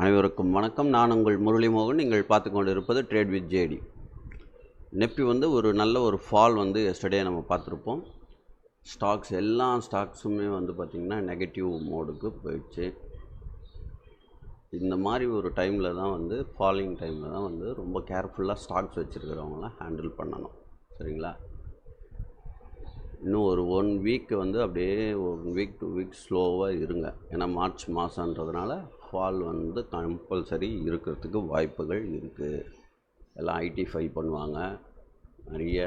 அனைவருக்கும் வணக்கம். நான் உங்கள் முரளிமோகன். நீங்கள் பார்த்து கொண்டு இருப்பது ட்ரேட் வித் ஜேடி. நிஃப்டி ஒரு நல்ல ஃபால் எஸ்டர்டே நம்ம பார்த்துருப்போம். எல்லா ஸ்டாக்ஸுமே பார்த்திங்கன்னா நெகட்டிவ் மோடுக்கு போயிடுச்சு. இந்த மாதிரி ஒரு டைமில் தான் ஃபாலிங் டைமில் தான் ரொம்ப கேர்ஃபுல்லாக ஸ்டாக்ஸ் வச்சுருக்கிறவங்களாம் ஹேண்டில் பண்ணணும். சரிங்களா? இன்னும் ஒரு 1 வீக் அப்படியே 1 வீக் 2 வீக் ஸ்லோவாக இருங்க. ஏன்னா மார்ச் மாதன்றதுனால ஃபால் கம்பல்சரி இருக்கிறதுக்கு வாய்ப்புகள் இருக்குது. எல்லாம் ஐடிஃபை பண்ணுவாங்க. நிறைய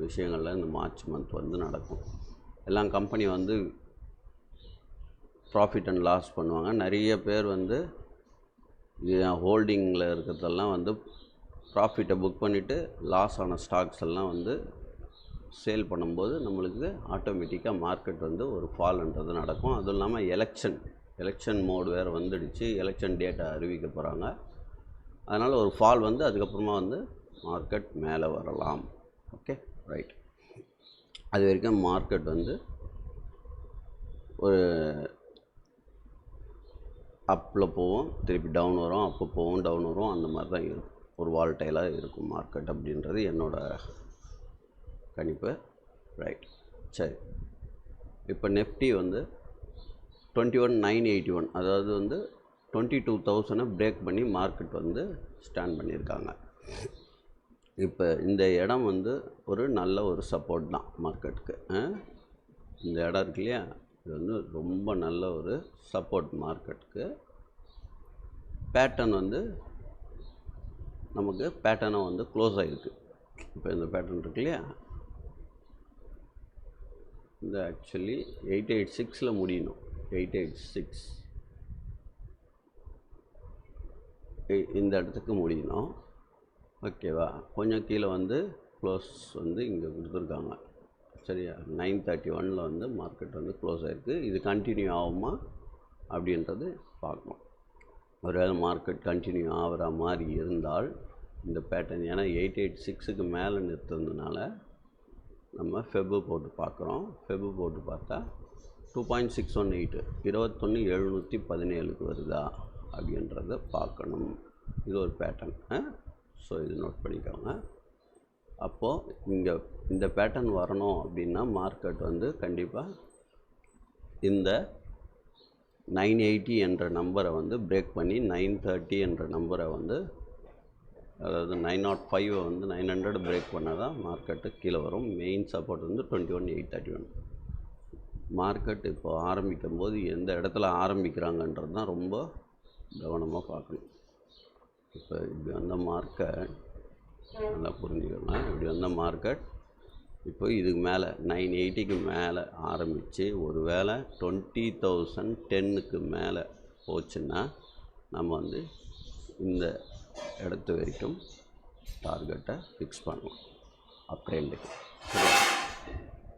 விஷயங்களில் இந்த மார்ச் மந்த் நடக்கும். எல்லாம் கம்பெனி ப்ராஃபிட் அண்ட் லாஸ் பண்ணுவாங்க. நிறைய பேர் ஹோல்டிங்கில் இருக்கிறதெல்லாம் ப்ராஃபிட்டை புக் பண்ணிவிட்டு லாஸ் ஆன ஸ்டாக்ஸ் எல்லாம் சேல் பண்ணும்போது நம்மளுக்கு ஆட்டோமேட்டிக்காக மார்க்கெட் ஒரு ஃபால்ன்றது நடக்கும். அதுவும் இல்லாமல் எலெக்ஷன் மோடு வேறு வந்துடுச்சு. எலெக்ஷன் டேட்டா அறிவிக்க போகிறாங்க. அதனால் ஒரு ஃபால் அதுக்கப்புறமா மார்க்கெட் மேலே வரலாம். Okay, right. அது வரைக்கும் மார்க்கெட் ஒரு அப்பில் போவோம், திருப்பி டவுன் வரும், அப்போ போவோம், டவுன் வரும். அந்த மாதிரி தான் இருக்கும். ஒரு வால்டைலாக இருக்கும் மார்க்கெட் அப்படின்றது என்னோடய கணிப்பு. ரைட், சரி. இப்போ நிஃப்டி 21,981, அதாவது 22,000 பிரேக் பண்ணி மார்க்கெட் ஸ்டாண்ட் பண்ணியிருக்காங்க. இப்போ இந்த இடம் ஒரு நல்ல சப்போர்ட் தான் மார்க்கெட்டுக்கு. இந்த இடம் இருக்கு இல்லையா, இது ரொம்ப நல்ல ஒரு சப்போர்ட் மார்க்கெட்டுக்கு. பேட்டர்ன் நமக்கு பேட்டர்னை க்ளோஸ் ஆகிருக்கு. இப்போ இந்த பேட்டர்ன் இருக்கு இல்லையா, இந்த ஆக்சுவலி 886 முடியணும். 886 இந்த இடத்துக்கு முடியணும். ஓகேவா? கொஞ்சம் கீழே க்ளோஸ் இங்கே கொடுத்துருக்காங்க. சரியா? 931 மார்க்கெட் க்ளோஸ் ஆகிருக்கு. இது கண்டினியூ ஆகுமா அப்படின்றது பார்க்கணும். ஒருவேளை மார்க்கெட் கண்டினியூ ஆகிற மாதிரி இருந்தால் இந்த பேட்டர்ன், ஏன்னா 886க்கு மேலே நிறுத்துறதுனால நம்ம ஃபெபு போட்டு பார்க்குறோம். ஃபெபு போட்டு பார்த்தா 2.618 21,717க்கு வருதா அப்படின்றத பார்க்கணும். இது ஒரு பேட்டர்ன். ஸோ இது நோட் பண்ணிக்கோங்க. அப்போது இந்த பேட்டர்ன் வரணும் அப்படின்னா மார்க்கெட் கண்டிப்பாக இந்த 980 என்ற நம்பரை பிரேக் பண்ணி 930 என்ற நம்பரை அதாவது 905 900 பிரேக் பண்ணால் தான் மார்க்கெட்டு கீழே வரும். Main support 21,831. மார்க்கெட் இப்போ ஆரம்பிக்கும் போது எந்த இடத்துல ஆரம்பிக்கிறாங்கன்றது தான் ரொம்ப கவனமாக பார்க்கணும். இப்போ இப்படி வந்த மார்க்கெட் நல்லா புரிஞ்சுக்கோங்க. இப்படி வந்த மார்க்கெட் இப்போ இதுக்கு மேலே 980க்கு மேலே ஆரம்பித்து ஒரு வேளை 20,010க்கு மேலே போச்சுன்னா நம்ம இந்த இடத்து வரைக்கும் டார்கெட்டை ஃபிக்ஸ் பண்ணலாம் அப் ட்ரெண்டுக்கு.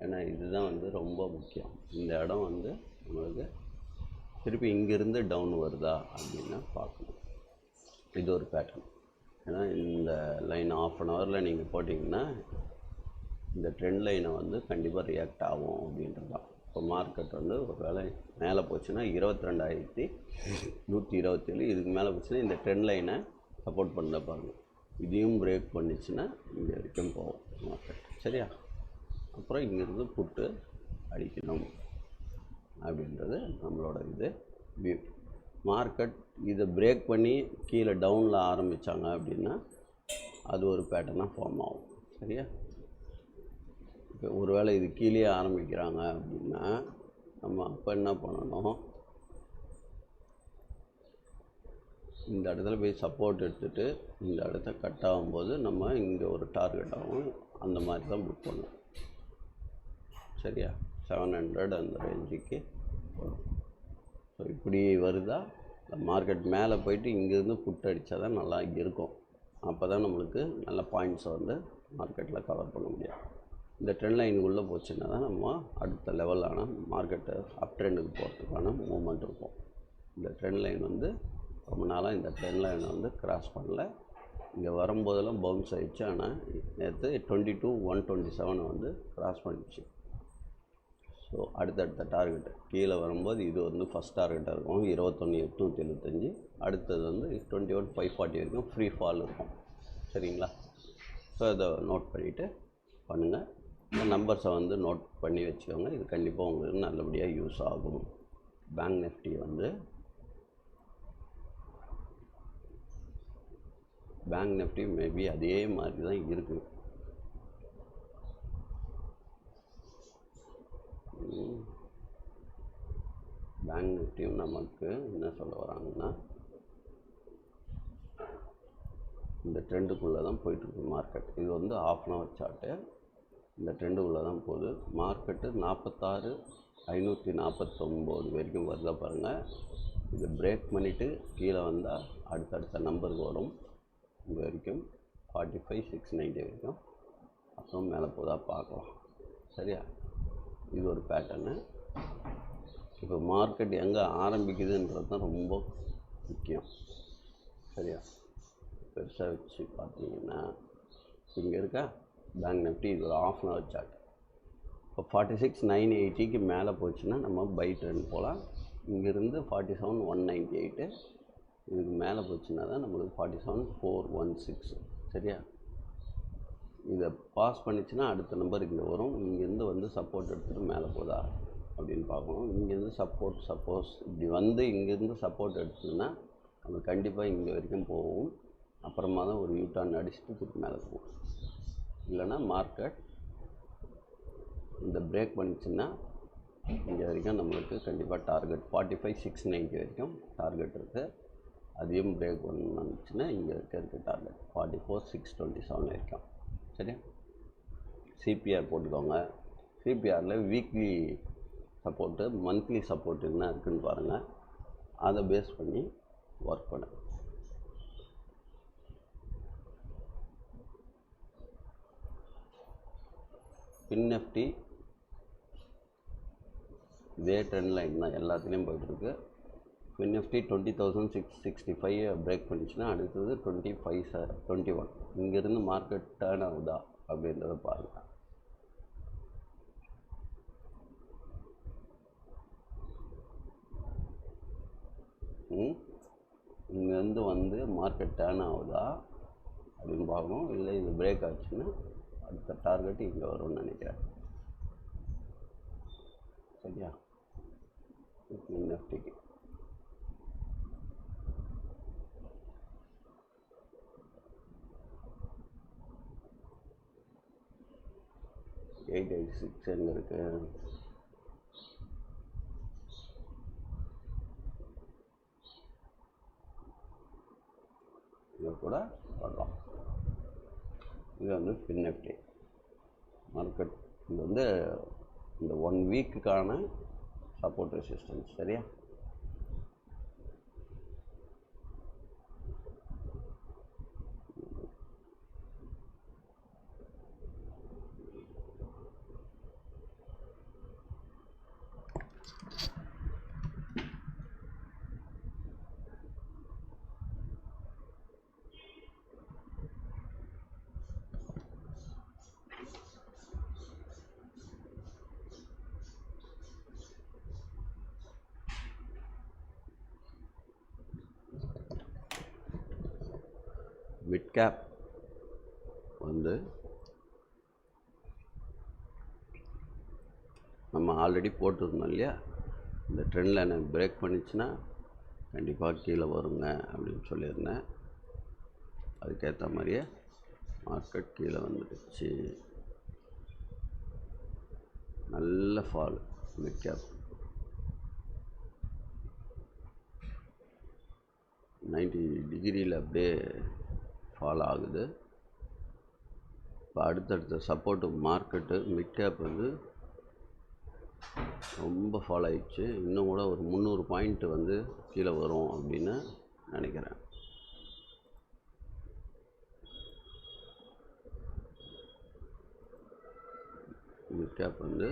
ஏன்னா இதுதான் ரொம்ப முக்கியம். இந்த இடம் நம்மளுக்கு திருப்பி இங்கேருந்து டவுன் வருதா அப்படின்னு பார்க்கணும். இது ஒரு பேட்டர்ன். ஏன்னா இந்த லைன் ஆஃப் அன் ஹவரில் நீங்கள் போட்டிங்கன்னா இந்த ட்ரெண்ட் லைனை கண்டிப்பாக ரியாக்ட் ஆகும் அப்படின்றது தான். இப்போ மார்க்கெட் ஒரு வேளை மேலே போச்சுன்னா 22,127, இதுக்கு மேலே போச்சுன்னா இந்த ட்ரெண்ட் லைனை சப்போர்ட் பண்ண பாருங்கள். இதையும் பிரேக் பண்ணிச்சுன்னா இங்கே வரைக்கும் போகும் மார்க்கெட். சரியா? அப்புறம் இங்கேருந்து புட்டு அடிக்கணும் அப்படின்றது நம்மளோட வியூ. மார்க்கெட் இதை பிரேக் பண்ணி கீழே டவுனில் ஆரம்பித்தாங்க அப்படின்னா அது ஒரு பேட்டர்னாக ஃபார்ம் ஆகும். சரியா? இப்போ ஒரு வேளை இது கீழே ஆரம்பிக்கிறாங்க அப்படின்னா நம்ம அப்போ என்ன பண்ணணும், இந்த இடத்துல போய் சப்போர்ட் எடுத்துகிட்டு இந்த இடத்த கட் ஆகும்போது நம்ம இங்கே ஒரு டார்கெட் ஆகும். அந்த மாதிரி தான் புக் பண்ணணும். சரியா? 700 அந்த ரேஞ்சுக்கு வரும். ஸோ இப்படி வருதா, மார்க்கெட் மேலே போயிட்டு இங்கேருந்து புட் அடித்தா தான் நல்லா இருக்கும். அப்போ தான் நம்மளுக்கு நல்ல பாயிண்ட்ஸை மார்க்கெட்டில் கவர் பண்ண முடியும். இந்த ட்ரெண்ட் லைனுக்குள்ளே போச்சுன்னா தான் நம்ம அடுத்த லெவலான மார்க்கெட்டை அப் ட்ரெண்டுக்கு போகிறதுக்கான மூமெண்ட் இருக்கும். இந்த ட்ரெண்ட் லைன் ரொம்ப நாளாக இந்த ட்ரெண்ட் லைனை கிராஸ் பண்ணல. இங்கே வரும்போதெல்லாம் பவுன்ஸ் ஆகிடுச்சு. ஆனால் நேற்று 22,127 கிராஸ் பண்ணிடுச்சு. ஸோ ஸோ அடுத்தடுத்த டார்கெட்டு கீழே வரும்போது இது வந்து ஃபஸ்ட் டார்கெட்டாக இருக்கும் 21,875. அடுத்தது வந்து 21,540 வரைக்கும் ஃப்ரீ ஃபால் இருக்கும். சரிங்களா? ஸோ இதை நோட் பண்ணிவிட்டு பண்ணுங்கள். இந்த நம்பர்ஸை வந்து நோட் பண்ணி வச்சுக்கோங்க. இது கண்டிப்பாக உங்களுக்கு நல்லபடியாக யூஸ் ஆகும். பேங்க் நிஃப்டி வந்து பேங்க் நிஃப்டி மேபி அதே மாதிரி தான் இருக்குது. பேங்க் நிஃப்டியும் நமக்கு என்ன சொல்ல வராங்கன்னா இந்த ட்ரெண்டுக்குள்ளே தான் போயிட்டுருக்கு மார்க்கெட். இது வந்து ½ சார்ட்டு. இந்த ட்ரெண்டுக்குள்ளே தான் போகுது மார்க்கெட்டு. 46,549 வரைக்கும் வருதா பாருங்கள். இது பிரேக் பண்ணிவிட்டு கீழே வந்தால் அடுத்தடுத்த நம்பருக்கு வரும். இங்கே வரைக்கும் 45,690 வரைக்கும், அப்புறம் மேலே போதா பார்க்கலாம். சரியா? இது ஒரு பேட்டர்னு. இப்போ மார்க்கெட் எங்கே ஆரம்பிக்குதுன்றது தான் ரொம்ப முக்கியம். சரியா? பெருசாக வச்சு பார்த்தீங்கன்னா இங்கே இருக்கா பேங்க் நிஃப்டி. இது ஒரு ½ சார்ட். இப்போ 46,980க்கு மேலே போச்சுன்னா நம்ம பை ட்ரெண்ட் போகலாம். இங்கேருந்து 47,198 இதுக்கு மேலே போச்சுன்னா தான் நம்மளுக்கு 47,416. சரியா? இதை பாஸ் பண்ணிச்சுன்னா அடுத்த நம்பர் இங்கே வரும். இங்கேருந்து வந்து சப்போர்ட் எடுத்துகிட்டு மேலே போதா அப்படின்னு பார்க்கணும். இங்கேருந்து சப்போஸ் இப்படி வந்து இங்கேருந்து சப்போர்ட் எடுத்துதுன்னா நம்ம கண்டிப்பாக இங்கே வரைக்கும் போகும். அப்புறமா தான் ஒரு யூட்டர்ன் அடிச்சுட்டு திருப்பி மேலே போகும். இல்லைன்னா மார்க்கெட் இந்த பிரேக் பண்ணிச்சுன்னா இங்கே வரைக்கும் நம்மளுக்கு கண்டிப்பாக டார்கெட் 45,690 வரைக்கும் டார்கெட் இருக்குது. அதையும் பிரேக் பண்ணிச்சுன்னா இங்கே இருக்க டார்கெட் 44,627 வரைக்கும். சரியா? சிபிஆர் போட்டுக்கோங்க. சிபிஆரில் வீக்லி சப்போர்ட்டு மந்த்லி சப்போர்ட் என்ன இருக்குதுன்னு பாருங்கள். அதை பேஸ் பண்ணி ஒர்க் பண்ண. ஃபின் நிஃப்டி இதே ட்ரெண்ட் லைன் தான் எல்லாத்துலேயும் போய்ட்டுருக்கு. ஃபின் நிஃப்டி 20,665 பிரேக் பண்ணிச்சுன்னா அடுத்தது 21. இங்கேருந்து மார்க்கெட் டேர்ன் ஆகுதா அப்படின்றத பாருங்கள். இங்கேருந்து வந்து மார்க்கெட் டேர்ன் ஆகுதா அப்படின்னு பார்க்கணும். இல்லை இது பிரேக் ஆச்சுன்னா அடுத்த டார்கெட் இங்கே வரும்னு நினைக்கிறேன். சரியா? நிஃப்டிக்கு $886 எங்கே இருக்குது? இதை கூட வரலாம். இது வந்து ஃபின் நிஃப்டி மார்க்கெட். இது வந்து இந்த 1 வீக்குக்கான சப்போர்ட் ரெசிஸ்டன்ஸ். சரியா? மிட் கேப் வந்து நம்ம ஆல்ரெடி போட்டிருந்தோம் இல்லையா? இந்த ட்ரெண்டில் எனக்கு பிரேக் பண்ணிச்சுன்னா கண்டிப்பாக கீழே வருங்க அப்படின்னு சொல்லியிருந்தேன். அதுக்கேற்ற மாதிரியே மார்க்கெட் கீழே வந்துடுச்சு. நல்ல ஃபால் மிட் கேப் 90 டிகிரியில் அப்படியே ஃபால் ஆகுது. இப்போ அடுத்தடுத்த சப்போர்ட்டு மார்க்கெட்டு மிட் கேப் வந்து ரொம்ப ஃபால் ஆகிடுச்சு. இன்னும் கூட ஒரு 300 பாயிண்ட்டு வந்து கீழே வரும் அப்படின்னு நினைக்கிறேன். மிட் கேப் வந்து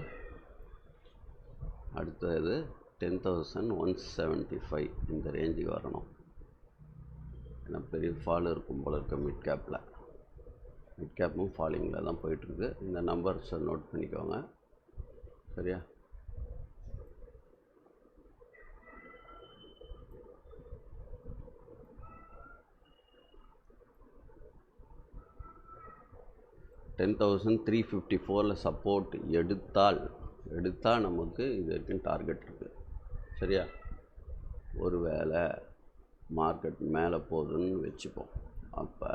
அடுத்தது 10,175 இந்த ரேஞ்சுக்கு வரணும். ஏன்னா பெரிய ஃபால் இருக்கும் போல இருக்க மிட் கேப்பில். மிட் கேப்பும் ஃபாலிங்கில் தான் போயிட்டுருக்கு. இந்த நம்பர்ஸை நோட் பண்ணிக்கோங்க. சரியா? 10,354 சப்போர்ட் எடுத்தால் நமக்கு இது வரைக்கும் டார்கெட் இருக்குது. சரியா? ஒரு வேளை மார்க்கெட் மேலே போகுதுன்னு வச்சுப்போம். அப்போ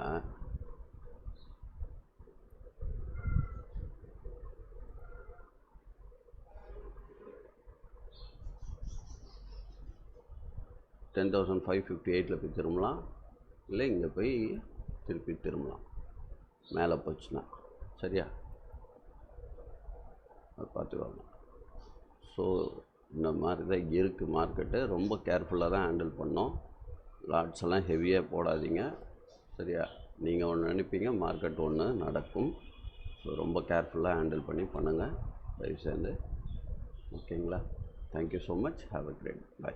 $10,558 போய் திரும்பலாம், இல்லை இங்கே போய் திருப்பி திரும்பலாம் மேலே போச்சுன்னா. சரியா? அது பார்த்துக்கோங்க. ஸோ இந்த மாதிரி தான் இருக்குது மார்க்கெட்டு. ரொம்ப கேர்ஃபுல்லாக தான் ஹேண்டில் பண்ணோம். லாட்ஸ் எல்லாம் ஹெவியாக போடாதீங்க. சரியா? நீங்கள் ஒன்று நினைப்பீங்க, மார்க்கெட் ஒன்று நடக்கும். ஸோ ரொம்ப கேர்ஃபுல்லாக ஹேண்டில் பண்ணி பண்ணுங்கள் தயவு சேர்ந்து. ஓகேங்களா? Thank you so much. Have a great. By.